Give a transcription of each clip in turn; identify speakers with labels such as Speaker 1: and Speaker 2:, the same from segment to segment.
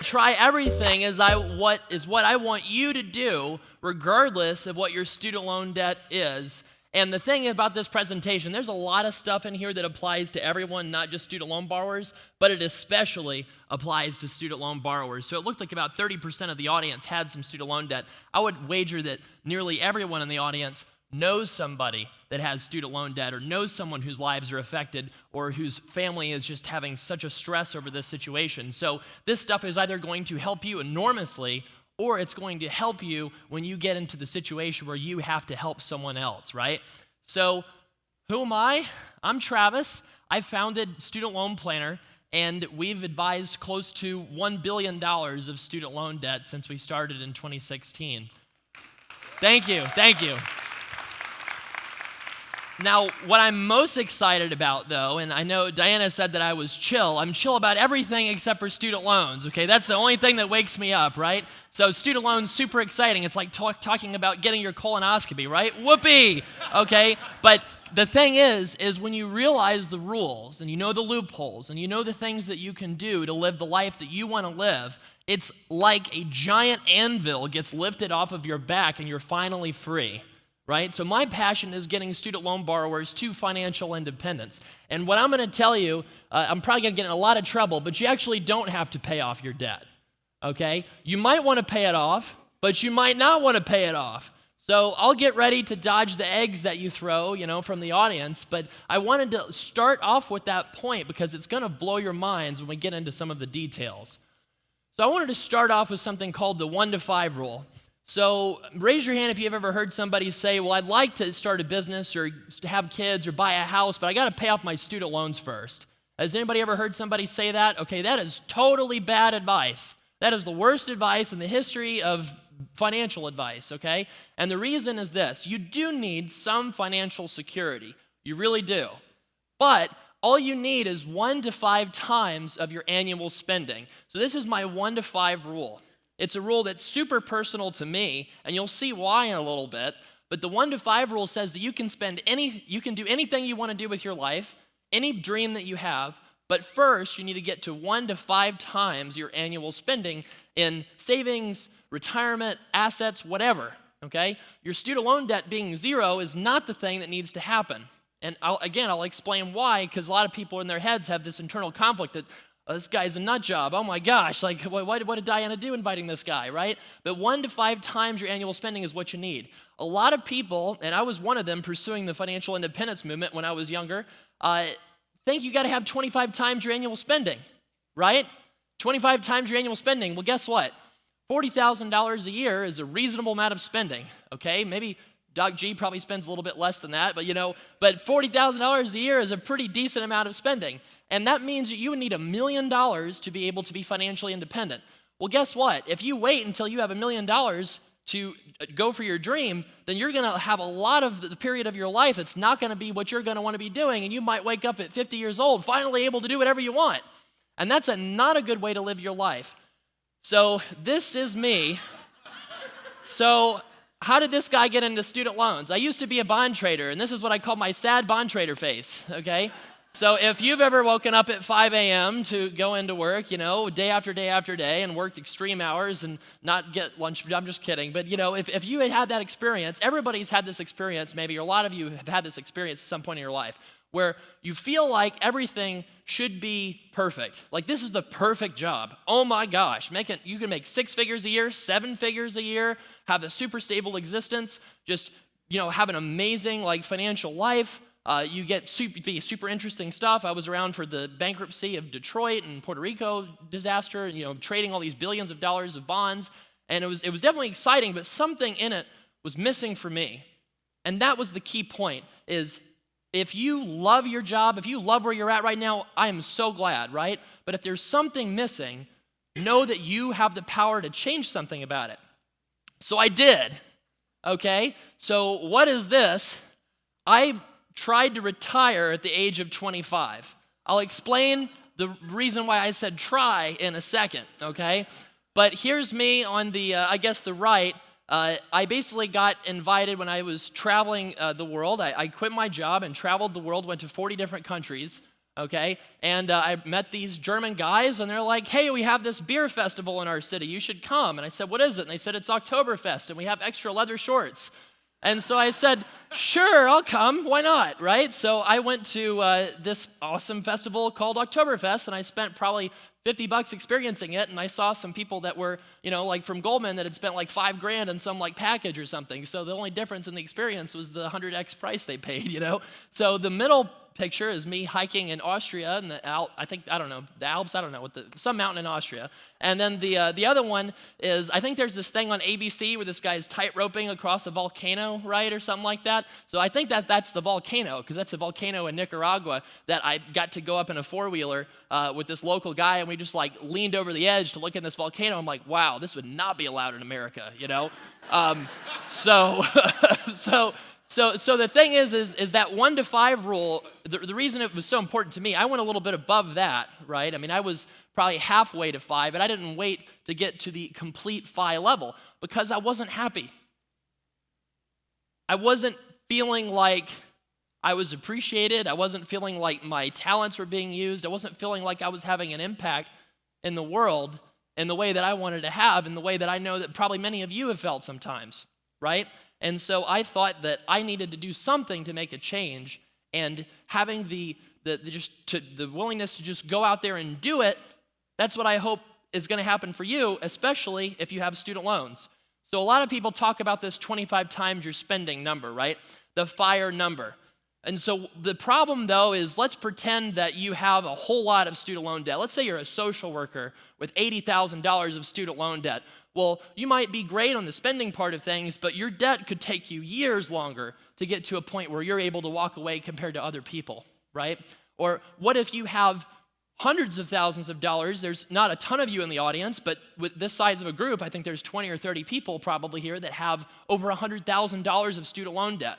Speaker 1: try everything is what I want you to do, regardless of what your student loan debt is. And the thing about this presentation, there's a lot of stuff in here that applies to everyone, not just student loan borrowers, but it especially applies to student loan borrowers. So it looked like about 30% of the audience had some student loan debt. I would wager that nearly everyone in the audience knows somebody that has student loan debt or knows someone whose lives are affected or whose family is just having such a stress over this situation. So this stuff is either going to help you enormously or it's going to help you when you get into the situation where you have to help someone else, right? So who am I? I'm Travis. I founded Student Loan Planner, and we've advised close to $1 billion of student loan debt since we started in 2016. Thank you. Now, what I'm most excited about, though, and I know Diana said that I was chill. I'm chill about everything except for student loans, okay? That's the only thing that wakes me up, right? So student loans, super exciting. It's like talking about getting your colonoscopy, right? Whoopee, okay? But the thing is when you realize the rules and you know the loopholes and you know the things that you can do to live the life that you want to live, it's like a giant anvil gets lifted off of your back and you're finally free. Right? So my passion is getting student loan borrowers to financial independence. And what I'm going to tell you, I'm probably going to get in a lot of trouble, but you actually don't have to pay off your debt, okay? You might want to pay it off, but you might not want to pay it off. So I'll get ready to dodge the eggs that you throw, from the audience, but I wanted to start off with that point because it's going to blow your minds when we get into some of the details. So I wanted to start off with something called the 1 to 5 rule. So raise your hand if you've ever heard somebody say, well, I'd like to start a business or have kids or buy a house, but I got to pay off my student loans first. Has anybody ever heard somebody say that? Okay, that is totally bad advice. That is the worst advice in the history of financial advice, okay? And the reason is this. You do need some financial security. You really do. But all you need is 1 to 5 times of your annual spending. So this is my 1 to 5 rule. It's a rule that's super personal to me, and you'll see why in a little bit. But the 1 to 5 rule says that you can do anything you want to do with your life, any dream that you have, but first you need to get to 1 to 5 times your annual spending in savings, retirement, assets, whatever, okay? Your student loan debt being 0 is not the thing that needs to happen. And I'll explain why, because a lot of people in their heads have this internal conflict that, this guy's a nut job. Oh my gosh, what did Diana do inviting this guy, right? But 1 to 5 times your annual spending is what you need. A lot of people, and I was one of them pursuing the financial independence movement when I was younger, think you got to have 25 times your annual spending, right? 25 times your annual spending. Well, guess what? $40,000 a year is a reasonable amount of spending, okay? Maybe Doc G probably spends a little bit less than that, but $40,000 a year is a pretty decent amount of spending. And that means that you would need $1 million to be able to be financially independent. Well, guess what? If you wait until you have $1 million to go for your dream, then you're going to have a lot of the period of your life that's not going to be what you're going to want to be doing, and you might wake up at 50 years old finally able to do whatever you want. And that's not a good way to live your life. So this is me. So how did this guy get into student loans? I used to be a bond trader, and this is what I call my sad bond trader face, okay? So if you've ever woken up at 5 a.m. to go into work, day after day after day and worked extreme hours and not get lunch, I'm just kidding. But, if you had that experience, everybody's had this experience maybe, or a lot of you have had this experience at some point in your life where you feel like everything should be perfect. Like this is the perfect job. Oh my gosh, you can make 6 figures a year, 7 figures a year, have a super stable existence, just, have an amazing financial life. You get super interesting stuff. I was around for the bankruptcy of Detroit and Puerto Rico disaster, trading all these billions of dollars of bonds. And it was definitely exciting, but something in it was missing for me. And that was the key point is if you love your job, if you love where you're at right now, I am so glad, right? But if there's something missing, know that you have the power to change something about it. So I did, okay? So what is this? I tried to retire at the age of 25. I'll explain the reason why I said try in a second, okay? But here's me on the right. I basically got invited when I was traveling the world. I quit my job and traveled the world, went to 40 different countries okay? And I met these German guys, and they're like, hey, we have this beer festival in our city. You should come. And I said, what is it? And they said, it's Oktoberfest, and we have extra leather shorts. And so I said, sure, I'll come. Why not, right? So I went to this awesome festival called Oktoberfest, and I spent probably $50 experiencing it, and I saw some people that were, like from Goldman that had spent like $5,000 on some like package or something. So the only difference in the experience was the 100x price they paid, So the middle picture is me hiking in Austria in the Alps, some mountain in Austria. And then the other one is, I think there's this thing on ABC where this guy's tight roping across a volcano, right, or something like that. So I think that's the volcano, because that's a volcano in Nicaragua that I got to go up in a four-wheeler with this local guy, and we just like leaned over the edge to look at this volcano. I'm like, wow, this would not be allowed in America, So the thing is that 1 to 5 rule, the reason it was so important to me, I went a little bit above that, right? I mean, I was probably halfway to 5, but I didn't wait to get to the complete 5 level because I wasn't happy. I wasn't feeling like I was appreciated. I wasn't feeling like my talents were being used. I wasn't feeling like I was having an impact in the world in the way that I wanted to have, in the way that I know that probably many of you have felt sometimes, right? And so I thought that I needed to do something to make a change, and having the willingness to just go out there and do it, that's what I hope is going to happen for you, especially if you have student loans. So a lot of people talk about this 25 times your spending number, right? The FIRE number. And so the problem, though, is let's pretend that you have a whole lot of student loan debt. Let's say you're a social worker with $80,000 of student loan debt. Well, you might be great on the spending part of things, but your debt could take you years longer to get to a point where you're able to walk away compared to other people, right? Or what if you have hundreds of thousands of dollars? There's not a ton of you in the audience, but with this size of a group, I think there's 20 or 30 people probably here that have over $100,000 of student loan debt.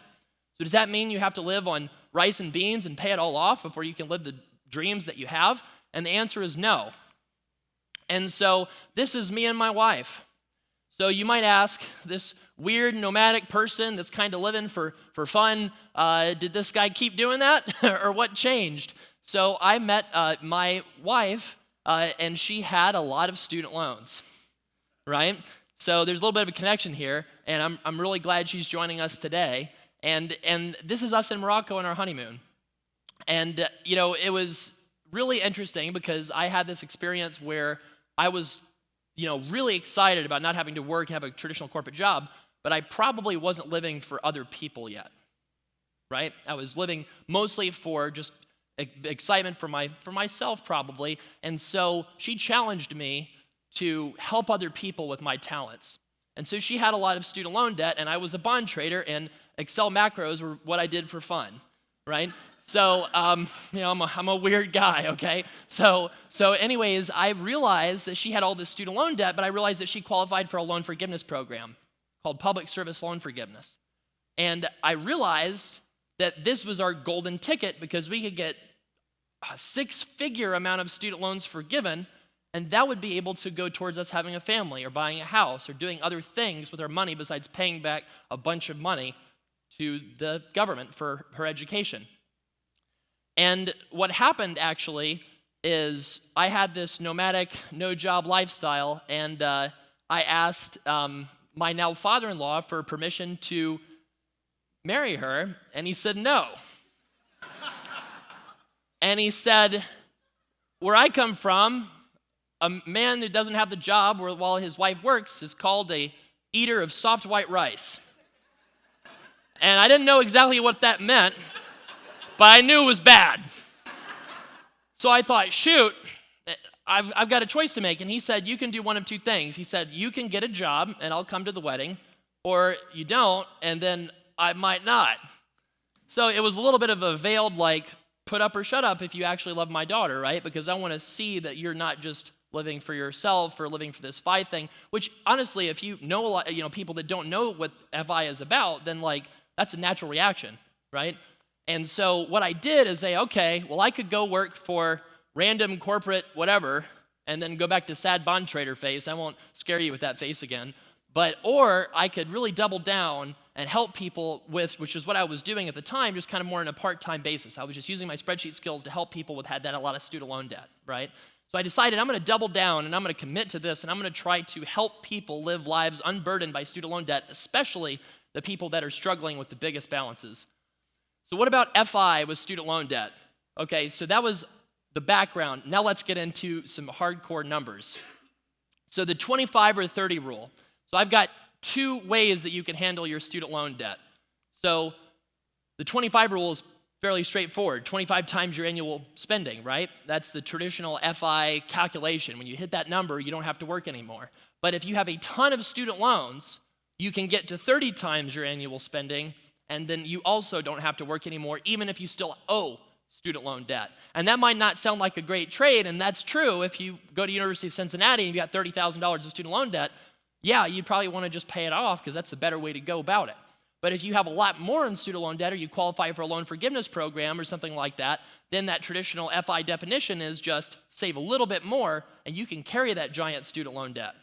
Speaker 1: So does that mean you have to live on rice and beans and pay it all off before you can live the dreams that you have? And the answer is no. And so this is me and my wife. So you might ask, this weird nomadic person that's kind of living for fun, did this guy keep doing that? Or what changed? So I met my wife, and she had a lot of student loans, right? So there's a little bit of a connection here, and I'm really glad she's joining us today. And this is us in Morocco on our honeymoon. And, it was really interesting because I had this experience where I was, really excited about not having to work, have a traditional corporate job, but I probably wasn't living for other people yet, right? I was living mostly for just excitement for myself probably. And so she challenged me to help other people with my talents. And so she had a lot of student loan debt, and I was a bond trader, and Excel macros were what I did for fun, right? So, I'm a weird guy, okay? So anyways, I realized that she had all this student loan debt, but I realized that she qualified for a loan forgiveness program called Public Service Loan Forgiveness. And I realized that this was our golden ticket because we could get a 6-figure amount of student loans forgiven, and that would be able to go towards us having a family or buying a house or doing other things with our money besides paying back a bunch of money to the government for her education. And what happened actually is I had this nomadic, no-job lifestyle, and I asked my now father-in-law for permission to marry her, and he said no. And he said, where I come from, a man that doesn't have the job while his wife works is called a eater of soft white rice. And I didn't know exactly what that meant, but I knew it was bad. So I thought, shoot, I've got a choice to make. And he said, you can do one of two things. He said, you can get a job and I'll come to the wedding, or you don't, and then I might not. So it was a little bit of a veiled, put up or shut up if you actually love my daughter, right? Because I want to see that you're not just living for yourself or living for this FI thing, which honestly, if you know a lot, people that don't know what FI is about, then that's a natural reaction, right? And so what I did is say, okay, well, I could go work for random corporate whatever and then go back to sad bond trader face. I won't scare you with that face again. Or I could really double down and help people with, which is what I was doing at the time, just kind of more on a part-time basis. I was just using my spreadsheet skills to help people had a lot of student loan debt, right? So I decided I'm going to double down and I'm going to commit to this and I'm going to try to help people live lives unburdened by student loan debt, especially the people that are struggling with the biggest balances. So what about FI with student loan debt? Okay, so that was the background. Now let's get into some hardcore numbers. So the 25 or 30 rule. So I've got two ways that you can handle your student loan debt. So the 25 rule is fairly straightforward. 25 times your annual spending, right? That's the traditional FI calculation. When you hit that number, you don't have to work anymore. But if you have a ton of student loans, you can get to 30 times your annual spending, and then you also don't have to work anymore, even if you still owe student loan debt. And that might not sound like a great trade, and that's true if you go to University of Cincinnati and you got $30,000 of student loan debt. Yeah, you probably want to just pay it off because that's the better way to go about it. But if you have a lot more in student loan debt or you qualify for a loan forgiveness program or something like that, then that traditional FI definition is just save a little bit more and you can carry that giant student loan debt.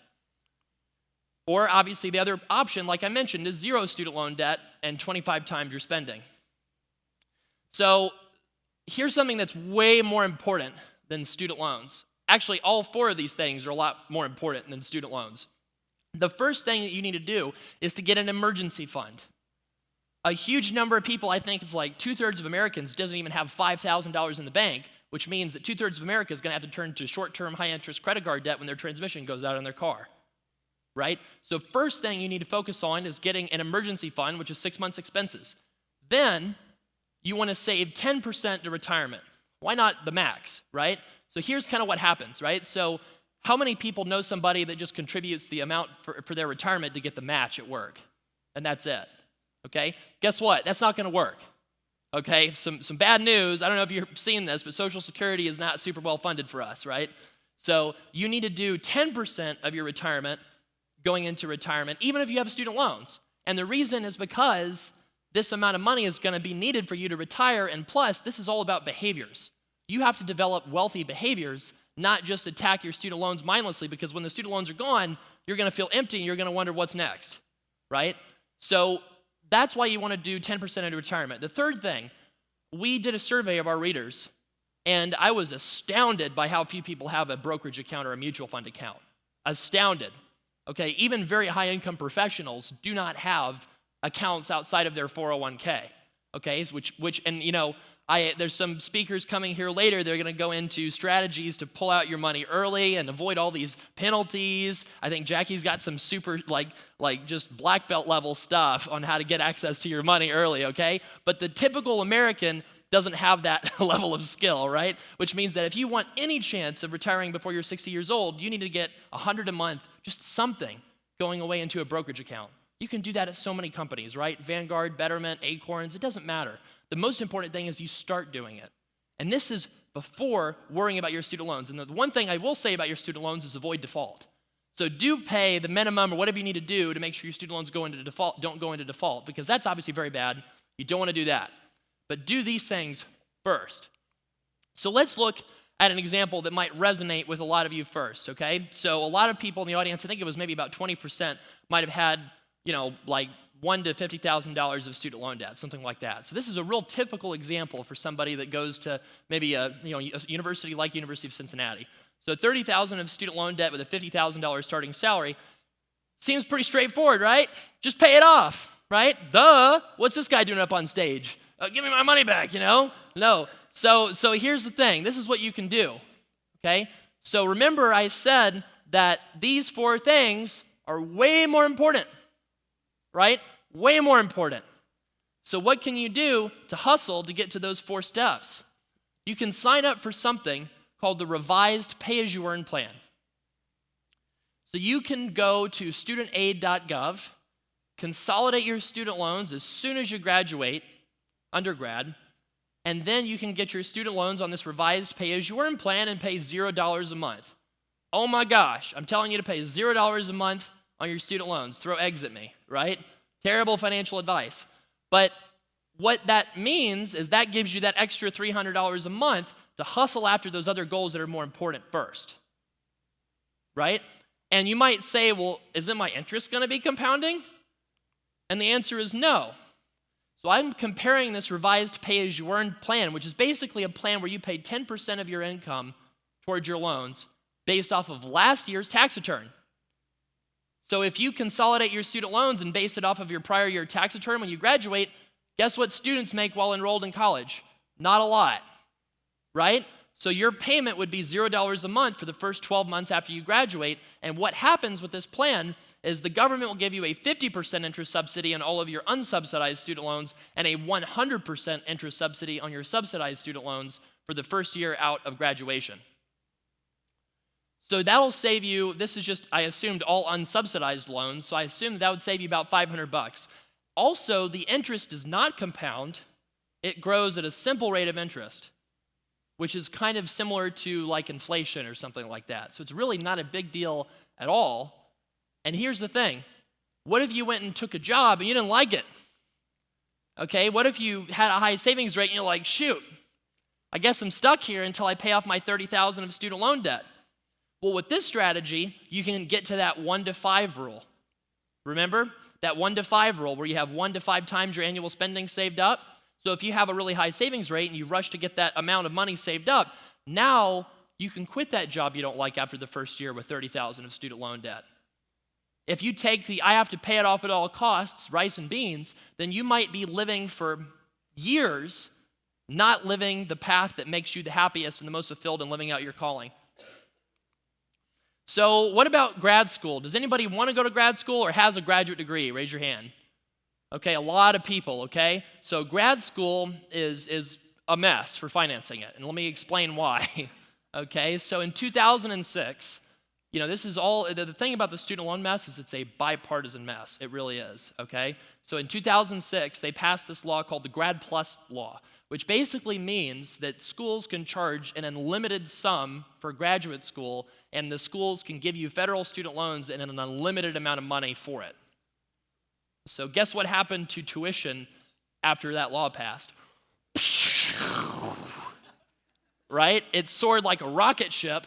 Speaker 1: Or obviously the other option, like I mentioned, is zero student loan debt and 25 times your spending. So here's something that's way more important than student loans. Actually, all four of these things are a lot more important than student loans. The first thing that you need to do is to get an emergency fund. A huge number of people, I think it's like 2/3 of Americans, doesn't even have $5,000 in the bank, which means that 2/3 of America is going to have to turn to short-term, high-interest credit card debt when their transmission goes out on their car, right? So first thing you need to focus on is getting an emergency fund, which is 6 months' expenses. Then you want to save 10% to retirement. Why not the max, right? So here's kind of what happens, right? So how many people know somebody that just contributes the amount for their retirement to get the match at work? And that's it, okay? Guess what? That's not going to work, okay? Some bad news. I don't know if you've seen this, but Social Security is not super well funded for us, right? So you need to do 10% of your retirement going into retirement, even if you have student loans. And the reason is because this amount of money is going to be needed for you to retire, and plus, this is all about behaviors. You have to develop wealthy behaviors, not just attack your student loans mindlessly, because when the student loans are gone, you're going to feel empty and you're going to wonder what's next, right? So that's why you want to do 10% into retirement. The third thing, we did a survey of our readers, and I was astounded by how few people have a brokerage account or a mutual fund account. Astounded. Okay, even very high income professionals do not have accounts outside of their 401k. Okay, which and you know, there's some speakers coming here later. They're going to go into strategies to pull out your money early and avoid all these penalties. I think Jackie's got some super like just black belt level stuff on how to get access to your money early, okay? But the typical American doesn't have that level of skill, right? Which means that if you want any chance of retiring before you're 60 years old, you need to get $100 a month, just something, going away into a brokerage account. You can do that at so many companies, right? Vanguard, Betterment, Acorns, it doesn't matter. The most important thing is you start doing it. And this is before worrying about your student loans. And the one thing I will say about your student loans is avoid default. So do pay the minimum or whatever you need to do to make sure your student loans don't go into default, because that's obviously very bad. You don't want to do that. But do these things first. So let's look at an example that might resonate with a lot of you first, okay? So a lot of people in the audience, I think it was maybe about 20%, might have had, like $1,000 to $50,000 of student loan debt, something like that. So this is a real typical example for somebody that goes to maybe a university like University of Cincinnati. So $30,000 of student loan debt with a $50,000 starting salary seems pretty straightforward, right? Just pay it off, right? Duh. What's this guy doing up on stage? Give me my money back, No. So here's the thing. This is what you can do, okay? So remember I said that these four things are way more important, right? Way more important. So what can you do to hustle to get to those four steps? You can sign up for something called the Revised Pay-As-You-Earn Plan. So you can go to studentaid.gov, consolidate your student loans as soon as you graduate, undergrad, and then you can get your student loans on this Revised Pay-As-You-Earn Plan and pay $0 a month. Oh my gosh, I'm telling you to pay $0 a month on your student loans. Throw eggs at me, right? Terrible financial advice. But what that means is that gives you that extra $300 a month to hustle after those other goals that are more important first, right? And you might say, well, isn't my interest going to be compounding? And the answer is no. So I'm comparing this revised pay-as-you-earn plan, which is basically a plan where you pay 10% of your income towards your loans based off of last year's tax return. So if you consolidate your student loans and base it off of your prior year tax return when you graduate, guess what students make while enrolled in college? Not a lot, right? So your payment would be $0 a month for the first 12 months after you graduate. And what happens with this plan is the government will give you a 50% interest subsidy on all of your unsubsidized student loans and a 100% interest subsidy on your subsidized student loans for the first year out of graduation. So that'll save you, this is just, I assumed all unsubsidized loans, so I assumed that would save you about $500. Also, the interest does not compound, it grows at a simple rate of interest, which is kind of similar to like inflation or something like that. So it's really not a big deal at all. And here's the thing. What if you went and took a job and you didn't like it? Okay, what if you had a high savings rate and you're like, shoot, I guess I'm stuck here until I pay off my $30,000 of student loan debt. Well, with this strategy, you can get to that 1 to 5 rule. Remember that 1 to 5 rule where you have 1 to 5 times your annual spending saved up? So if you have a really high savings rate and you rush to get that amount of money saved up, now you can quit that job you don't like after the first year with $30,000 of student loan debt. If you take the I have to pay it off at all costs, rice and beans, then you might be living for years not living the path that makes you the happiest and the most fulfilled in living out your calling. So what about grad school? Does anybody want to go to grad school or has a graduate degree? Raise your hand. Okay, a lot of people, okay? So grad school is a mess for financing it, and let me explain why. Okay, so in 2006, this is all, the thing about the student loan mess is it's a bipartisan mess. It really is, okay? So in 2006, they passed this law called the Grad Plus Law, which basically means that schools can charge an unlimited sum for graduate school, and the schools can give you federal student loans and an unlimited amount of money for it. So guess what happened to tuition after that law passed? Right? It soared like a rocket ship.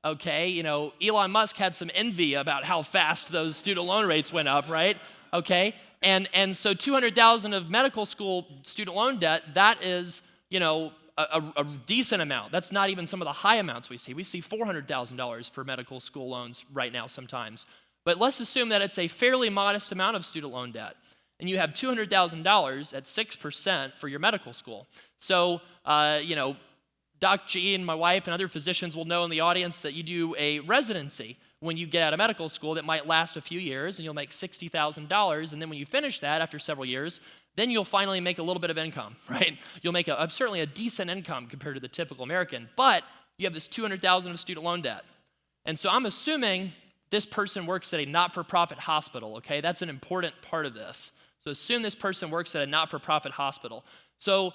Speaker 1: Okay, Elon Musk had some envy about how fast those student loan rates went up, right? Okay, and so $200,000 of medical school student loan debt, that is, a decent amount. That's not even some of the high amounts we see. We see $400,000 for medical school loans right now sometimes. But let's assume that it's a fairly modest amount of student loan debt, and you have $200,000 at 6% for your medical school. So, Doc G and my wife and other physicians will know in the audience that you do a residency when you get out of medical school that might last a few years, and you'll make $60,000, and then when you finish that after several years, then you'll finally make a little bit of income, right? You'll make certainly a decent income compared to the typical American, but you have this $200,000 of student loan debt. And so I'm assuming this person works at a not-for-profit hospital, okay? That's an important part of this. So assume this person works at a not-for-profit hospital. So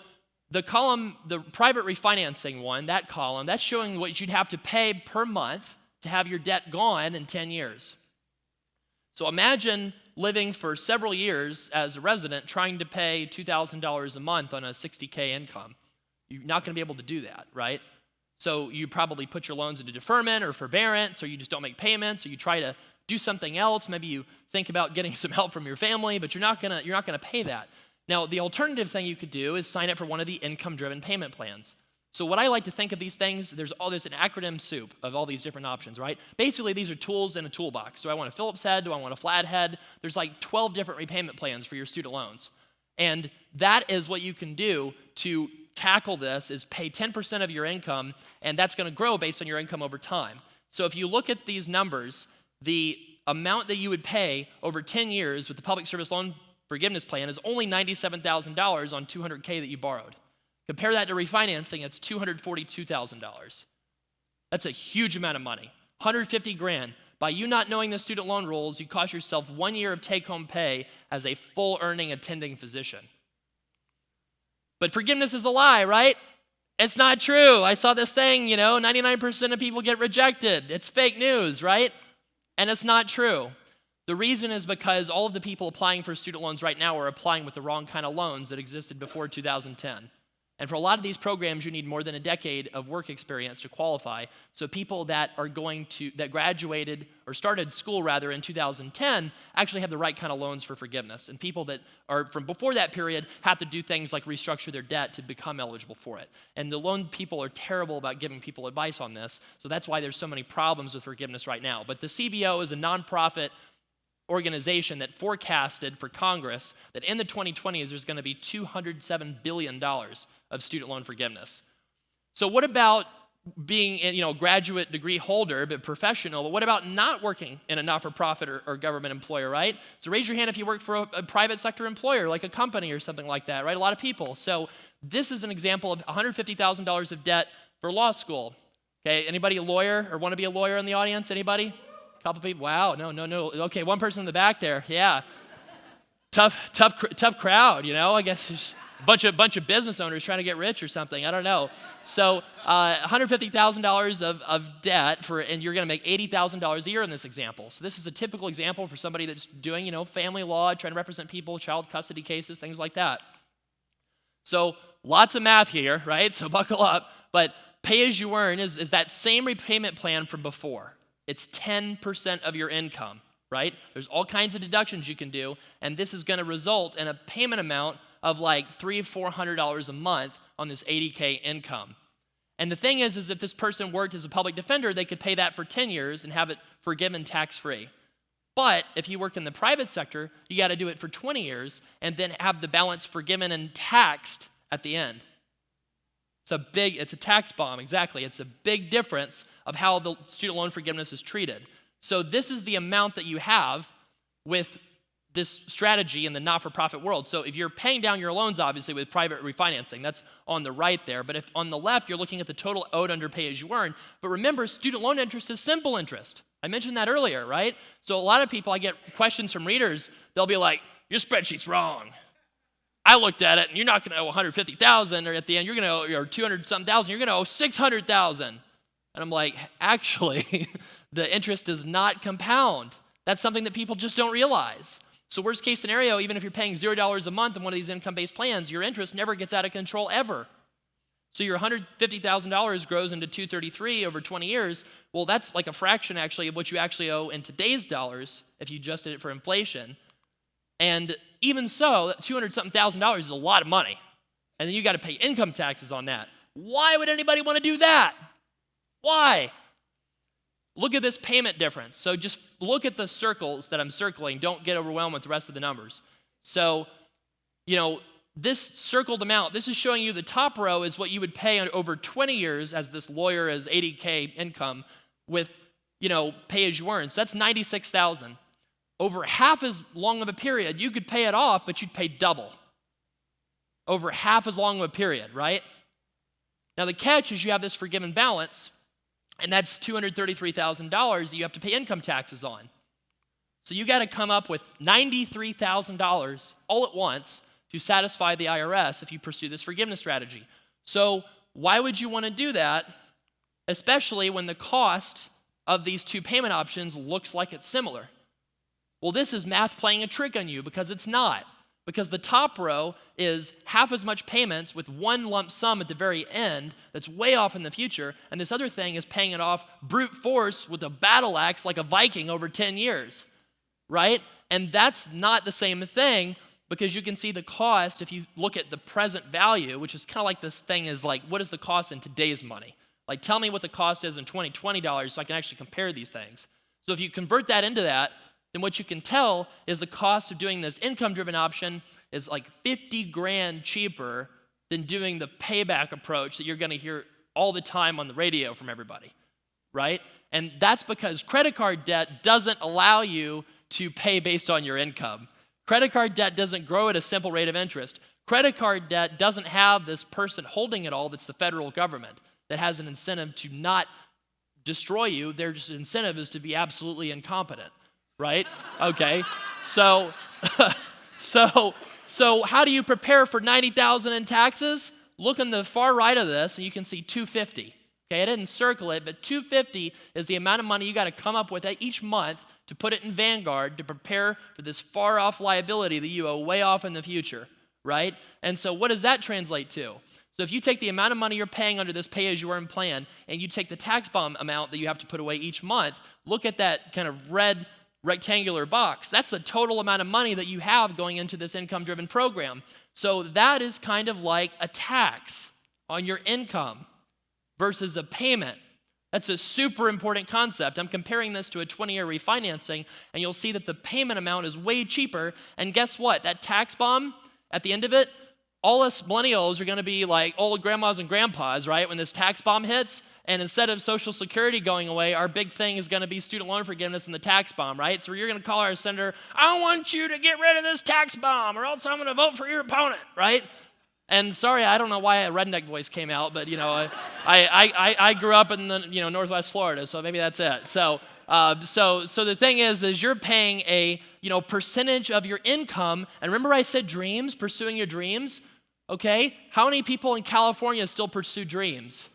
Speaker 1: the column, the private refinancing one, that column, that's showing what you'd have to pay per month to have your debt gone in 10 years. So imagine living for several years as a resident trying to pay $2,000 a month on a $60K income. You're not going to be able to do that, right? So you probably put your loans into deferment or forbearance, or you just don't make payments, or you try to do something else. Maybe you think about getting some help from your family, but you're not gonna pay that. Now, the alternative thing you could do is sign up for one of the income-driven payment plans. So what I like to think of these things, there's an acronym soup of all these different options, right? Basically, these are tools in a toolbox. Do I want a Phillips head? Do I want a flat head? There's like 12 different repayment plans for your student loans. And that is what you can do to tackle this, is pay 10% of your income, and that's going to grow based on your income over time. So if you look at these numbers, the amount that you would pay over 10 years with the public service loan forgiveness plan is only $97,000 on $200K that you borrowed. Compare that to refinancing, it's $242,000. That's a huge amount of money. $150,000. By you not knowing the student loan rules, you cost yourself 1 year of take-home pay as a full earning attending physician. But forgiveness is a lie, right? It's not true. I saw this thing, 99% of people get rejected. It's fake news, right? And it's not true. The reason is because all of the people applying for student loans right now are applying with the wrong kind of loans that existed before 2010. And for a lot of these programs, you need more than a decade of work experience to qualify. So people that graduated or started school rather in 2010 actually have the right kind of loans for forgiveness. And people that are from before that period have to do things like restructure their debt to become eligible for it. And the loan people are terrible about giving people advice on this. So that's why there's so many problems with forgiveness right now. But the CBO is a nonprofit organization that forecasted for Congress that in the 2020s there's going to be $207 billion of student loan forgiveness. So what about being a graduate degree holder but professional? But what about not working in a not-for-profit or government employer, right? So raise your hand if you work for a private sector employer like a company or something like that, right? A lot of people. So this is an example of $150,000 of debt for law school. Okay, anybody a lawyer or want to be a lawyer in the audience? Anybody? Couple people, wow, no. Okay, one person in the back there, yeah. Tough crowd, I guess there's a bunch of business owners trying to get rich or something, I don't know. So $150,000 of debt and you're gonna make $80,000 a year in this example. So this is a typical example for somebody that's doing, family law, trying to represent people, child custody cases, things like that. So lots of math here, right? So buckle up, but pay as you earn is that same repayment plan from before. It's 10% of your income, right? There's all kinds of deductions you can do, and this is going to result in a payment amount of like $300-400 a month on this $80K income. And the thing is if this person worked as a public defender, they could pay that for 10 years and have it forgiven tax-free. But if you work in the private sector, you got to do it for 20 years and then have the balance forgiven and taxed at the end. It's a tax bomb, exactly. It's a big difference of how the student loan forgiveness is treated. So this is the amount that you have with this strategy in the not-for-profit world. So if you're paying down your loans, obviously, with private refinancing, that's on the right there. But if on the left, you're looking at the total owed under pay-as-you-earn. But remember, student loan interest is simple interest. I mentioned that earlier, right? So a lot of people, I get questions from readers, they'll be like, your spreadsheet's wrong. I looked at it, and you're not going to owe $150,000, or at the end, you're going to owe, or $200-something thousand, you're going to owe $600,000. And I'm like, actually, the interest does not compound. That's something that people just don't realize. So worst case scenario, even if you're paying $0 a month on one of these income-based plans, your interest never gets out of control ever. So your $150,000 grows into $233 over 20 years. Well, that's like a fraction, actually, of what you actually owe in today's dollars if you adjusted it for inflation. And even so, $200-something thousand is a lot of money. And then you got to pay income taxes on that. Why would anybody want to do that? Why? Look at this payment difference. So just look at the circles that I'm circling. Don't get overwhelmed with the rest of the numbers. So, this circled amount, this is showing you the top row is what you would pay over 20 years as this lawyer as $80K income with, pay as you earn. So that's $96,000. Over half as long of a period, you could pay it off, but you'd pay double. Over half as long of a period, right? Now the catch is you have this forgiven balance, and that's $233,000 that you have to pay income taxes on. So you got to come up with $93,000 all at once to satisfy the IRS if you pursue this forgiveness strategy. So why would you want to do that, especially when the cost of these two payment options looks like it's similar? Well, this is math playing a trick on you because it's not. Because the top row is half as much payments with one lump sum at the very end that's way off in the future, and this other thing is paying it off brute force with a battle axe like a Viking over 10 years, right? And that's not the same thing because you can see the cost if you look at the present value, which is kind of like this thing is like, what is the cost in today's money? Like, tell me what the cost is in 2020 dollars so I can actually compare these things. So if you convert that into that, then what you can tell is the cost of doing this income-driven option is like 50 grand cheaper than doing the payback approach that you're going to hear all the time on the radio from everybody, right? And that's because credit card debt doesn't allow you to pay based on your income. Credit card debt doesn't grow at a simple rate of interest. Credit card debt doesn't have this person holding it all that's the federal government that has an incentive to not destroy you. Their incentive is to be absolutely incompetent. Right? Okay. So how do you prepare for $90,000 in taxes? Look on the far right of this, and you can see $250. Okay, I didn't circle it, but $250 is the amount of money you got to come up with each month to put it in Vanguard to prepare for this far-off liability that you owe way off in the future, right? And so what does that translate to? So if you take the amount of money you're paying under this pay-as-you-earn plan and you take the tax bomb amount that you have to put away each month, look at that kind of red rectangular box. That's the total amount of money that you have going into this income-driven program. So that is kind of like a tax on your income versus a payment. That's a super important concept. I'm comparing this to a 20-year refinancing, and you'll see that the payment amount is way cheaper. And guess what? That tax bomb, at the end of it, all us millennials are going to be like old grandmas and grandpas, right, when this tax bomb hits. And instead of Social Security going away, our big thing is going to be student loan forgiveness and the tax bomb, right? So you're going to call our senator, I want you to get rid of this tax bomb or else I'm going to vote for your opponent, right? And sorry, I don't know why a redneck voice came out, but, I grew up in the, Northwest Florida, so maybe that's it. So the thing is you're paying a, percentage of your income. And remember I said dreams, pursuing your dreams? Okay? How many people in California still pursue dreams?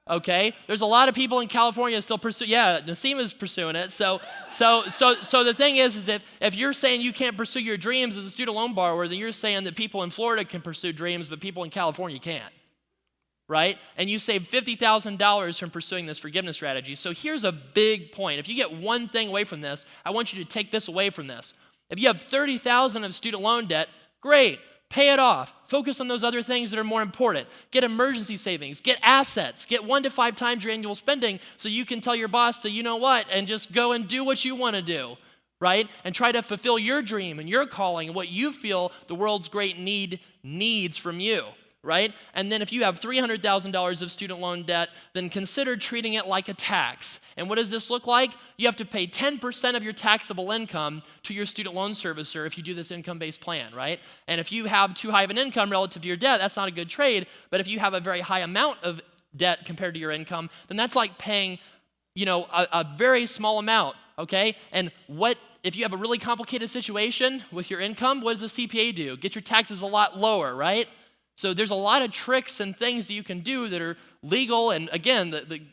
Speaker 1: Okay, there's a lot of people in California still pursue. Yeah, Nassim is pursuing it. So the thing is if you're saying you can't pursue your dreams as a student loan borrower, then you're saying that people in Florida can pursue dreams, but people in California can't, right? And you save $50,000 from pursuing this forgiveness strategy. So here's a big point. If you get one thing away from this, I want you to take this away from this. If you have $30,000 of student loan debt, great. Pay it off. Focus on those other things that are more important. Get emergency savings. Get assets. Get 1 to 5 times your annual spending so you can tell your boss to, and just go and do what you want to do, right? And try to fulfill your dream and your calling and what you feel the world's great needs from you, right? And then if you have $300,000 of student loan debt, then consider treating it like a tax. And what does this look like? You have to pay 10% of your taxable income to your student loan servicer if you do this income-based plan, right? And if you have too high of an income relative to your debt, that's not a good trade. But if you have a very high amount of debt compared to your income, then that's like paying, a very small amount, okay? And if you have a really complicated situation with your income, what does a CPA do? Get your taxes a lot lower, right? So there's a lot of tricks and things that you can do that are legal. And again,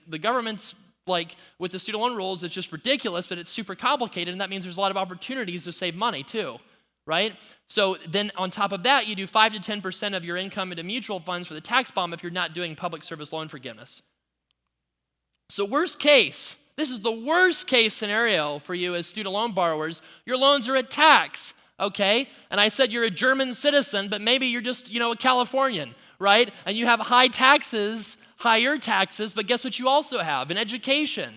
Speaker 1: the government's like with the student loan rules, it's just ridiculous, but it's super complicated. And that means there's a lot of opportunities to save money too, right? So then on top of that, you do 5 to 10% of your income into mutual funds for the tax bomb if you're not doing public service loan forgiveness. So worst case, this is the worst case scenario for you as student loan borrowers. Your loans are a tax. Okay, and I said you're a German citizen, but maybe you're just, a Californian, right? And you have higher taxes, but guess what you also have? An education,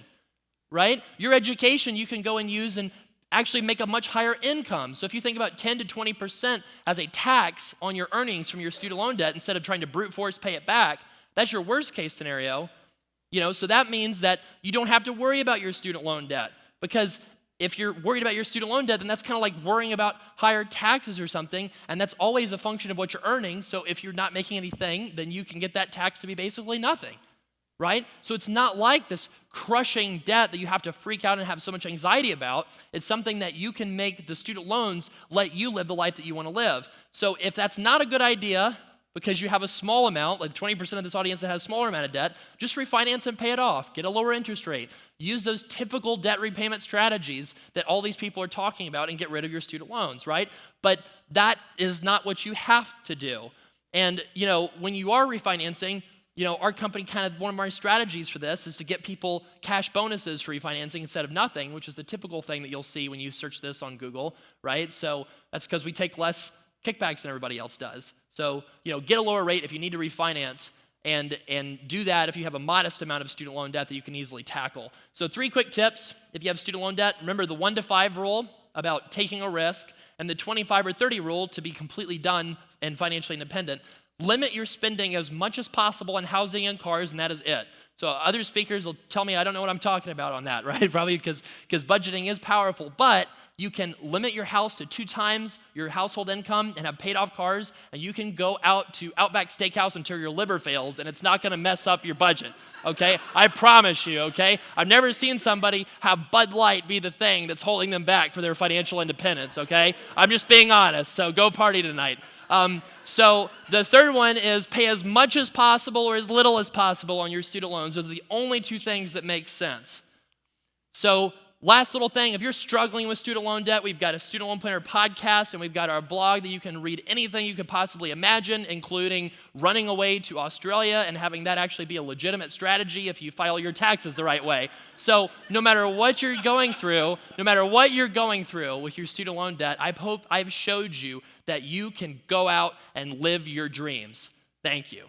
Speaker 1: right? Your education you can go and use and actually make a much higher income. So if you think about 10 to 20% as a tax on your earnings from your student loan debt instead of trying to brute force pay it back, that's your worst case scenario. So that means that you don't have to worry about your student loan debt because if you're worried about your student loan debt, then that's kind of like worrying about higher taxes or something, and that's always a function of what you're earning. So if you're not making anything, then you can get that tax to be basically nothing, right? So it's not like this crushing debt that you have to freak out and have so much anxiety about. It's something that you can make the student loans let you live the life that you want to live. So if that's not a good idea, because you have a small amount, like 20% of this audience that has a smaller amount of debt, just refinance and pay it off. Get a lower interest rate. Use those typical debt repayment strategies that all these people are talking about and get rid of your student loans, right? But that is not what you have to do. And, when you are refinancing, our company one of our strategies for this is to get people cash bonuses for refinancing instead of nothing, which is the typical thing that you'll see when you search this on Google, right? So that's because we take less kickbacks than everybody else does. So, get a lower rate if you need to refinance and do that if you have a modest amount of student loan debt that you can easily tackle. So 3 quick tips. If you have student loan debt, remember the 1 to 5 rule about taking a risk and the 25 or 30 rule to be completely done and financially independent. Limit your spending as much as possible on housing and cars, and that is it. So other speakers will tell me I don't know what I'm talking about on that, right? Probably because budgeting is powerful, but you can limit your house to 2 times your household income and have paid off cars, and you can go out to Outback Steakhouse until your liver fails, and it's not gonna mess up your budget, okay? I promise you, okay? I've never seen somebody have Bud Light be the thing that's holding them back for their financial independence, okay? I'm just being honest, so go party tonight. So the third one is pay as much as possible or as little as possible on your student loans. Those are the only 2 things that make sense. So last little thing, if you're struggling with student loan debt, we've got a Student Loan Planner podcast, and we've got our blog that you can read anything you could possibly imagine, including running away to Australia and having that actually be a legitimate strategy if you file your taxes the right way. So no matter what you're going through with your student loan debt, I hope I've showed you that you can go out and live your dreams. Thank you.